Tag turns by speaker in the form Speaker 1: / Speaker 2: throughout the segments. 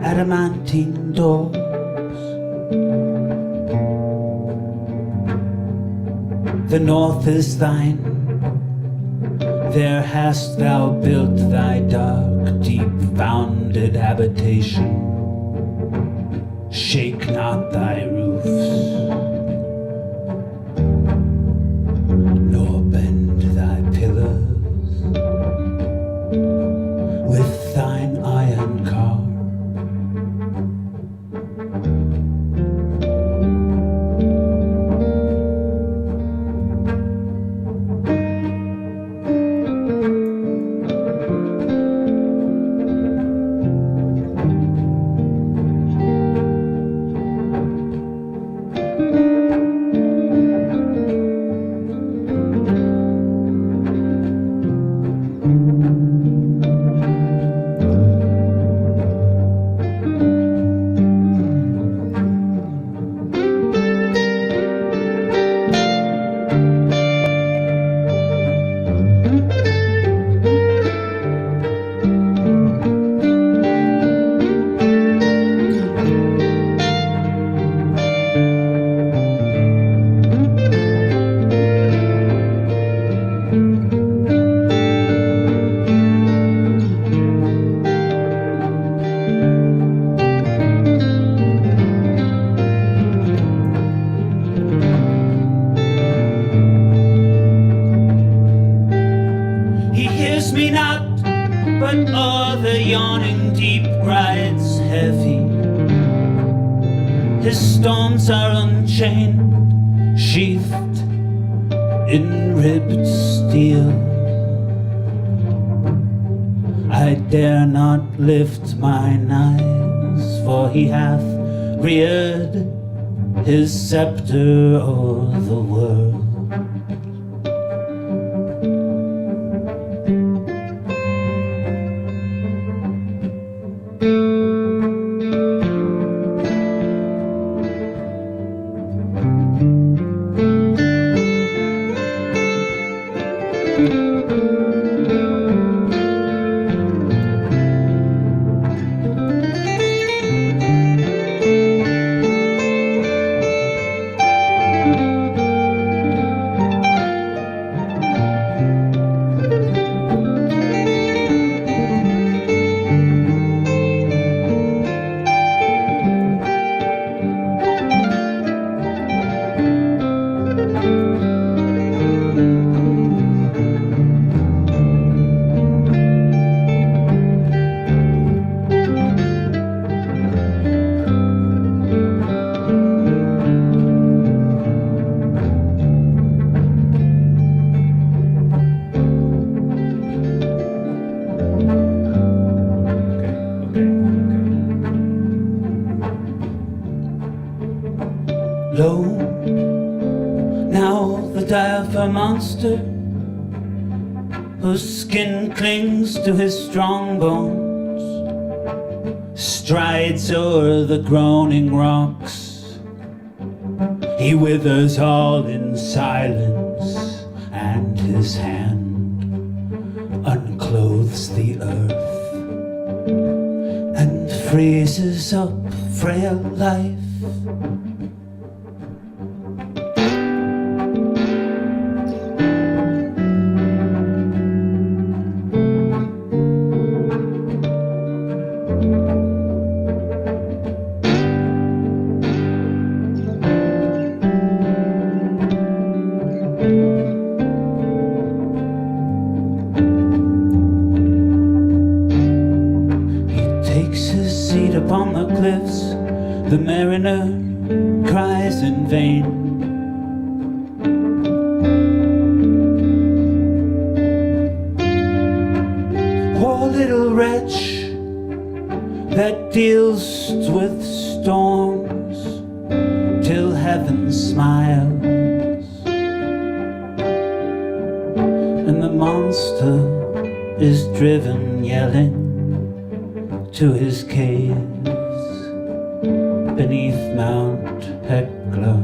Speaker 1: adamantine doors. The north is thine, there hast thou built thy dark, deep-founded habitation. Shake not thy roofs, nor bend thy pillars with thine iron car. Me not, but o'er the yawning deep rides heavy. His storms are unchained, sheathed in ribbed steel. I dare not lift mine eyes, for he hath reared his scepter o'er the world. Lo, now the diapher monster, whose skin clings to his strong bones, strides o'er the groaning rocks. He withers all in silence, and his hand unclothes the earth and freezes up frail life. Upon the cliffs, the mariner cries in vain. Poor little wretch that deals with storms till heaven smiles, and the monster is driven yelling to his caves beneath Mount Hecla.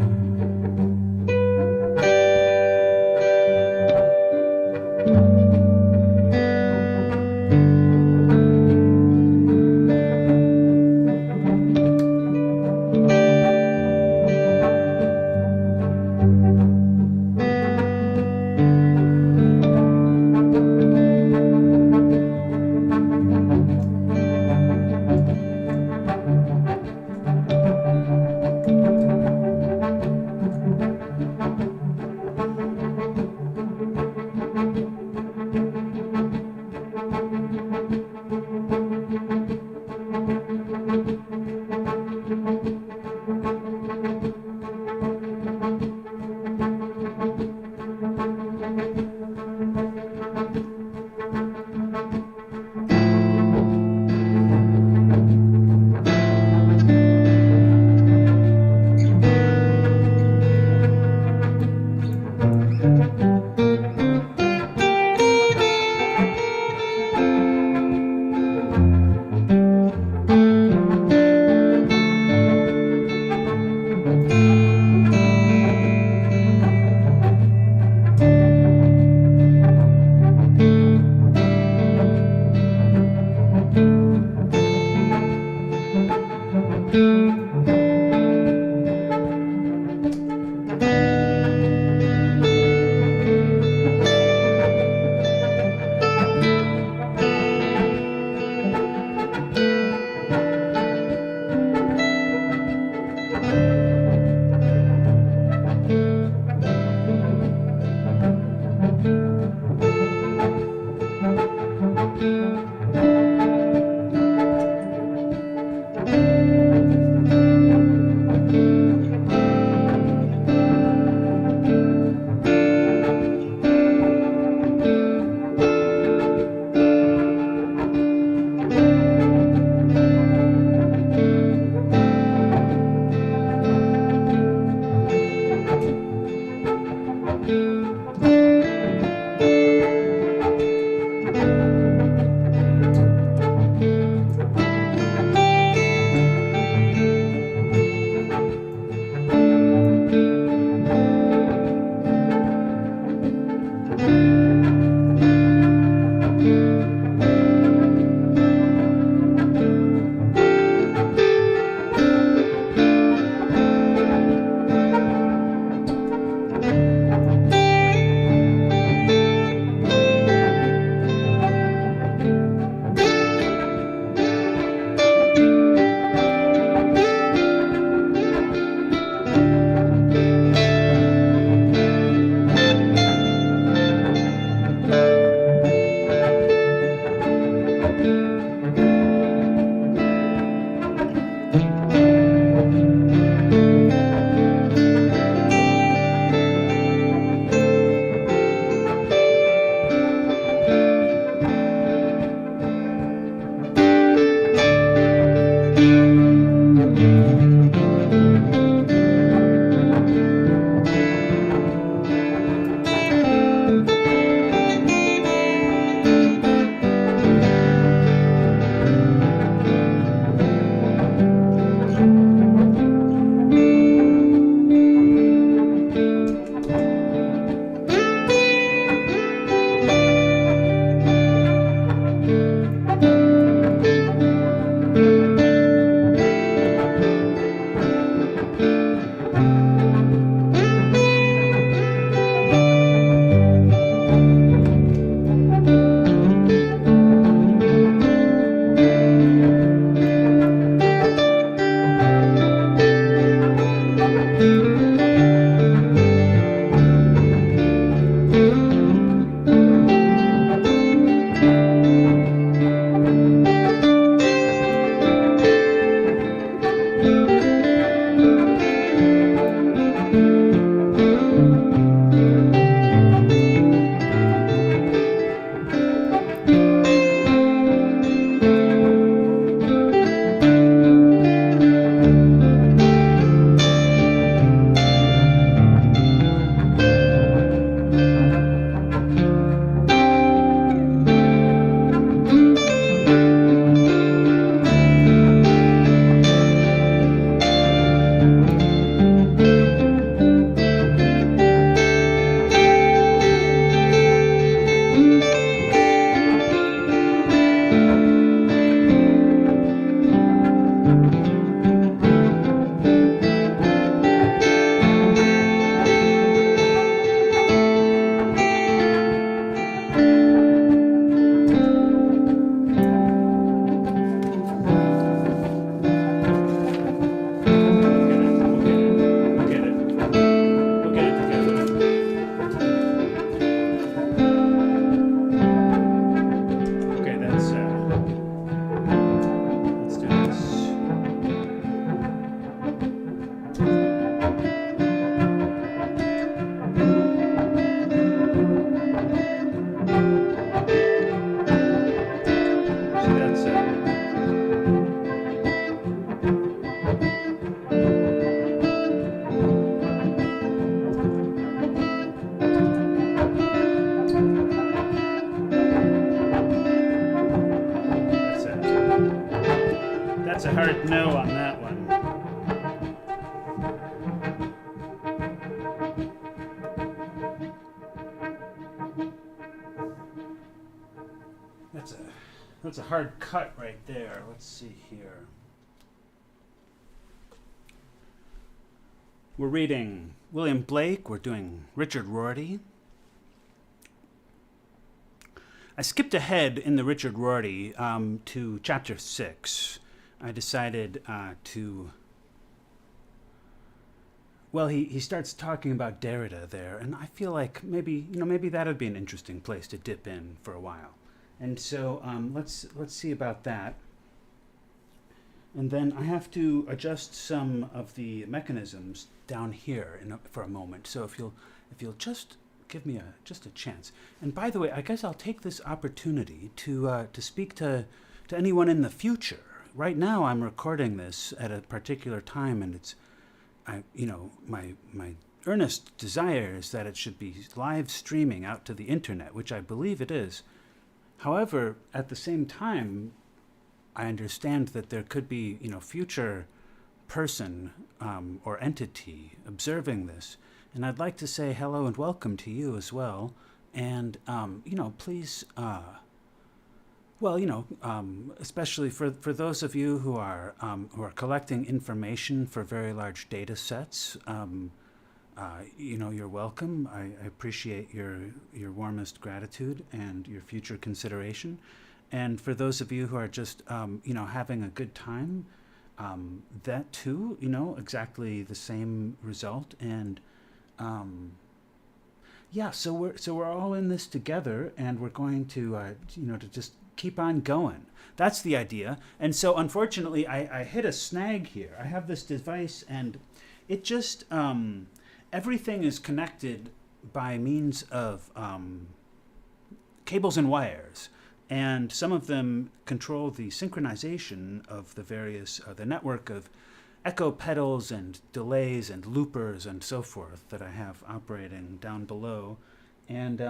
Speaker 2: That's a hard no on that one. That's a hard cut right there. Let's see here. We're reading William Blake. We're doing Richard Rorty. I skipped ahead in the Richard Rorty to chapter 6. I decided to... Well, he starts talking about Derrida there, and I feel like maybe that would be an interesting place to dip in for a while. And so let's see about that. And then I have to adjust some of the mechanisms down here for a moment. So if you'll just give me just a chance. And by the way, I guess I'll take this opportunity to speak to anyone in the future. Right now, I'm recording this at a particular time, and my earnest desire is that it should be live streaming out to the internet, which I believe it is. However, at the same time, I understand that there could be, future person or entity observing this, and I'd like to say hello and welcome to you as well. And please, especially for those of you who are collecting information for very large data sets, you're welcome. I appreciate your warmest gratitude and your future consideration. And for those of you who are just having a good time, that too, exactly the same result. And so we're all in this together, and we're going to to just keep on going. That's the idea. And so unfortunately, I hit a snag here. I have this device, and it just everything is connected by means of cables and wires. And some of them control the synchronization of the various, the network of echo pedals and delays and loopers and so forth that I have operating down below. And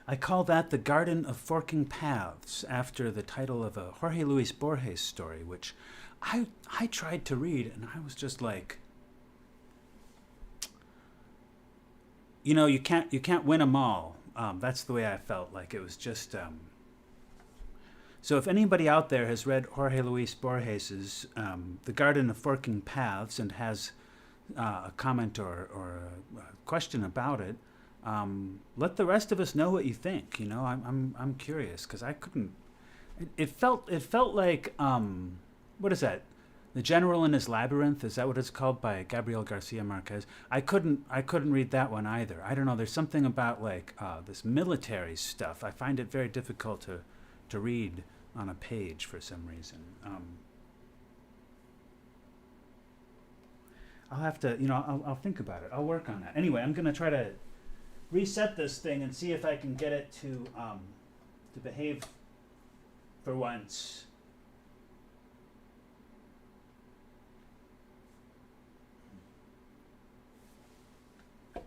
Speaker 2: I call that the Garden of Forking Paths, after the title of a Jorge Luis Borges story, which I tried to read, and I was just like, you can't win them all. That's the way I felt. Like, it was just. So if anybody out there has read Jorge Luis Borges's The Garden of Forking Paths and has a comment or a question about it, let the rest of us know what you think. I'm curious, because I couldn't. It felt like what is that? The General in His Labyrinth, is that what it's called, by Gabriel Garcia Marquez? I couldn't read that one either. I don't know. There's something about like this military stuff. I find it very difficult to read on a page for some reason. I'll have to, I'll think about it. I'll work on that. Anyway, I'm gonna try to reset this thing and see if I can get it to behave for once. I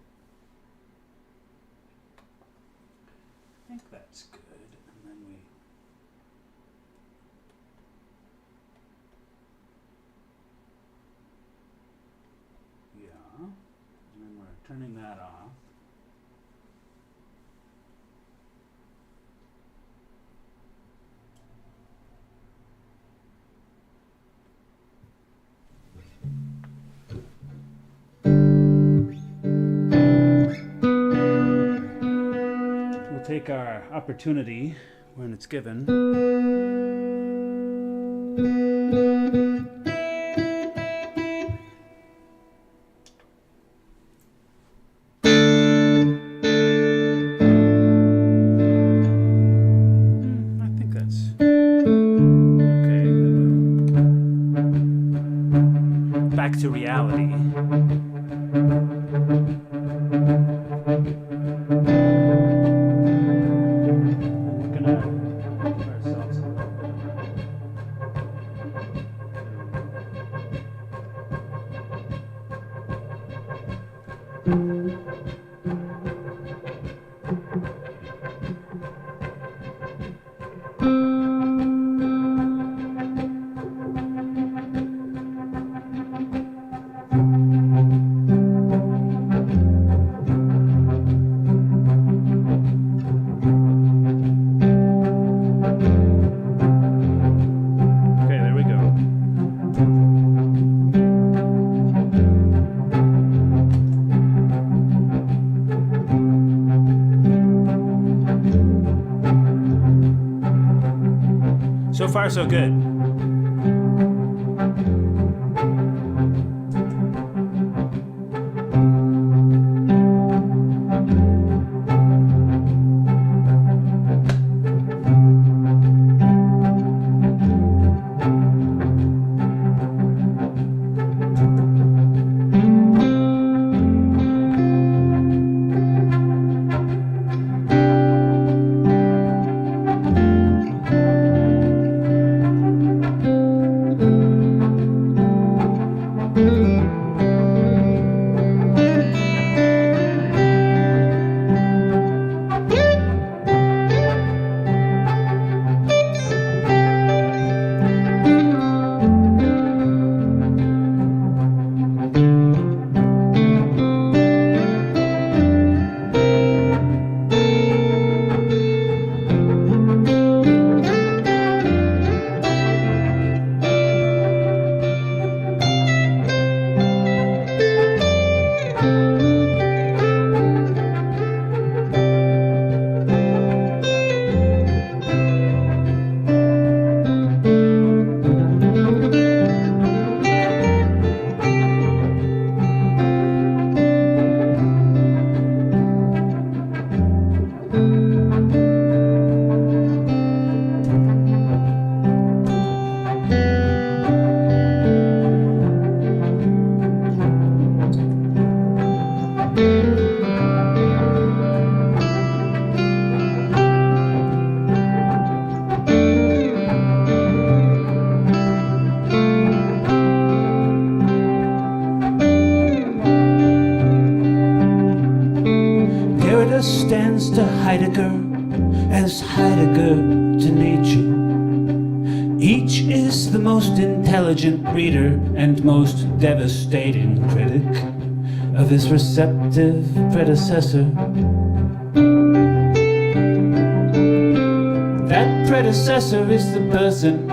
Speaker 2: think that's good. And then we and then we're turning that off. We'll take our opportunity when it's given. I think that's okay. Then we'll back to reality. So far, so good.
Speaker 1: Derrida stands to Heidegger as Heidegger to Nietzsche. Each is the most intelligent reader and most devastating critic of his receptive predecessor. That predecessor is the person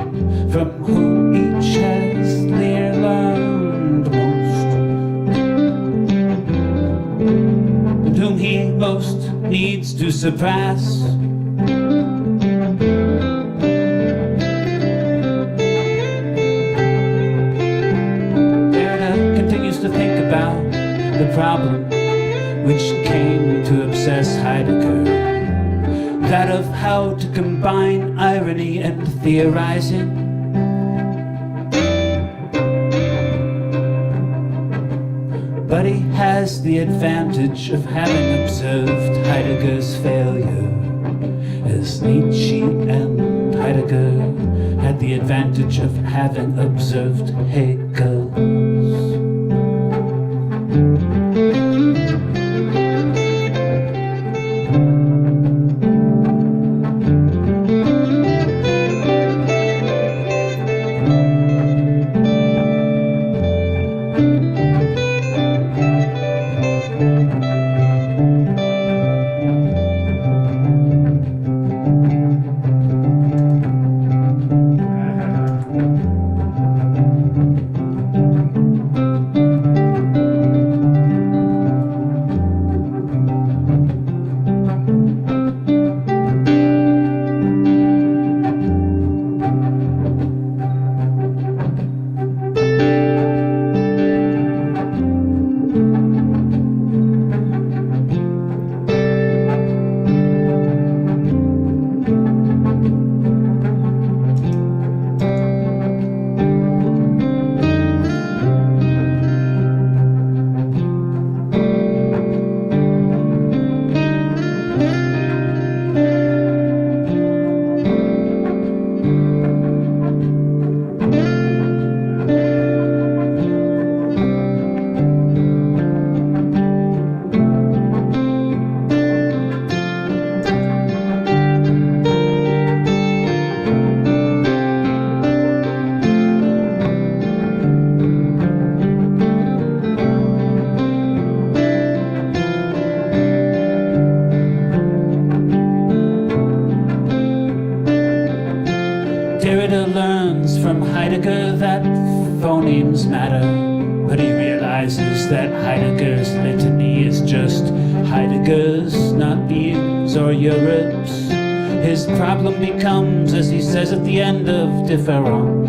Speaker 1: from whom each has learned most, and whom he most needs to surpass. Derrida continues to think about the problem which came to obsess Heidegger, that of how to combine irony and theorizing. But he has the advantage of having observed Heidegger's failure, as Nietzsche and Heidegger had the advantage of having observed Hegel's. Derrida learns from Heidegger that phonemes matter, but he realizes that Heidegger's litany is just Heidegger's, not beings or Europe's. His problem becomes, as he says at the end of Différence,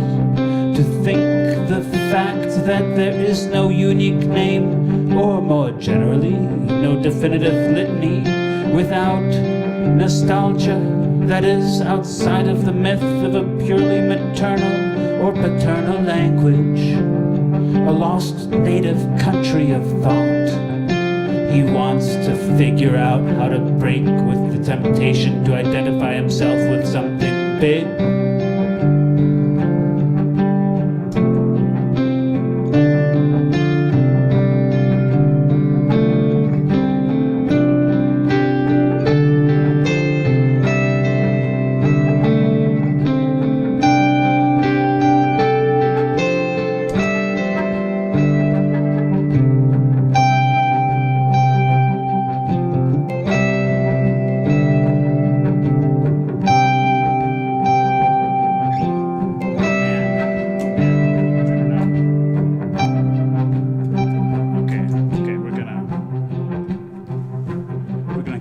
Speaker 1: to think the fact that there is no unique name, or more generally, no definitive litany, without nostalgia, that is, outside of the myth of a purely maternal or paternal language, a lost native country of thought. He wants to figure out how to break with the temptation to identify himself with something big.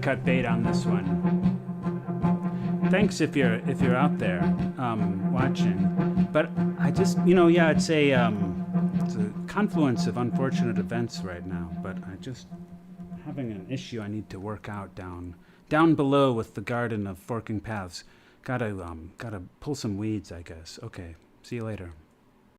Speaker 1: Cut bait on this one. Thanks if you're out there watching. But I just it's a confluence of unfortunate events right now. But I just having an issue I need to work out down below with the garden of forking paths. Gotta pull some weeds, I guess. Okay, see you later.